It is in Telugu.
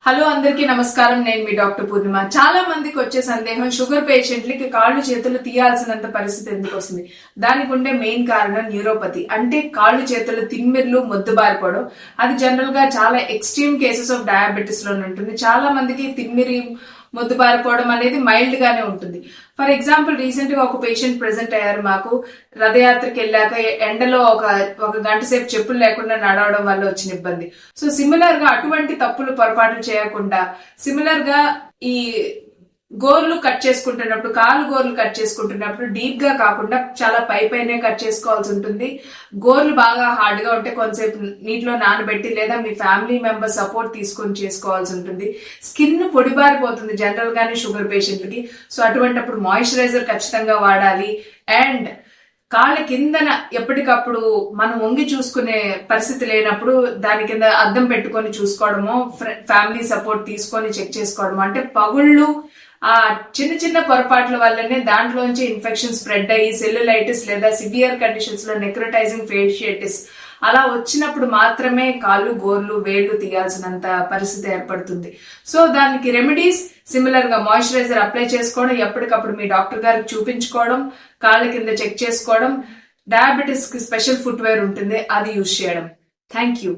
హలో అందరికీ నమస్కారం. నేను మీ డాక్టర్ పూర్ణిమ. చాలా మందికి వచ్చే సందేహం, షుగర్ పేషెంట్లకి కాళ్ళు చేతులు తీయాల్సినంత పరిస్థితి ఎందుకు వస్తుంది? దానికి ఉండే మెయిన్ కారణం న్యూరోపతి, అంటే కాళ్ళు చేతులు తిమ్మిర్లు మొద్దుబారిపోవడం. అది జనరల్ గా చాలా ఎక్స్ట్రీమ్ కేసెస్ ఆఫ్ డయాబెటీస్ లో ఉంటుంది. చాలా మందికి తిమ్మిరి మొద్దుబారిపోవడం అనేది మైల్డ్ గానే ఉంటుంది. ఫర్ ఎగ్జాంపుల్, రీసెంట్ గా ఒక పేషెంట్ ప్రెజెంట్ అయ్యారు మాకు. రథయాత్రకి వెళ్ళాక ఎండలో ఒక గంట సేపు చెప్పులు లేకుండా నడవడం వల్ల వచ్చిన ఇబ్బంది. సో సిమిలర్ గా అటువంటి తప్పులు పొరపాట్లు చేయకుండా, సిమిలర్ గా ఈ గోర్లు కట్ చేసుకుంటున్నప్పుడు, కాలు గోర్లు కట్ చేసుకుంటున్నప్పుడు డీప్ గా కాకుండా చాలా పైనే కట్ చేసుకోవాల్సి ఉంటుంది. గోర్లు బాగా హార్డ్ గా ఉంటే కొంతసేపు నీటిలో నానబెట్టి లేదా మీ ఫ్యామిలీ మెంబర్ సపోర్ట్ తీసుకొని చేసుకోవాల్సి ఉంటుంది. స్కిన్ పొడిబారిపోతుంది జనరల్ గానే షుగర్ పేషెంట్లకి. సో అటువంటిప్పుడు మాయిశ్చరైజర్ ఖచ్చితంగా వాడాలి. అండ్ కాళ్ళ కిందన ఎప్పటికప్పుడు మనం వంగి చూసుకునే పరిస్థితి లేనప్పుడు దాని కింద అద్దం పెట్టుకొని చూసుకోవడము, ఫ్యామిలీ సపోర్ట్ తీసుకొని చెక్ చేసుకోవడము. అంటే పగుళ్ళు ఆ చిన్న చిన్న పొరపాట్ల వల్లనే దాంట్లోంచి ఇన్ఫెక్షన్ స్ప్రెడ్ అయ్యి సెల్యులైటిస్ లేదా సివియర్ కండిషన్స్ లో నెక్రోటైజింగ్ ఫేషియటిస్ అలా వచ్చినప్పుడు మాత్రమే కాళ్ళు గోర్లు వేళ్లు తీయాల్సినంత పరిస్థితి ఏర్పడుతుంది. సో దానికి రెమెడీస్ సిమిలర్ గా మాయిశ్చరైజర్ అప్లై చేసుకోవడం, ఎప్పటికప్పుడు మీ డాక్టర్ గారికి చూపించుకోవడం, కాళ్ళ కింద చెక్ చేసుకోవడం, డయాబెటీస్ కి స్పెషల్ ఫుట్వేర్ ఉంటుంది, అది యూజ్ చేయడం. Thank you.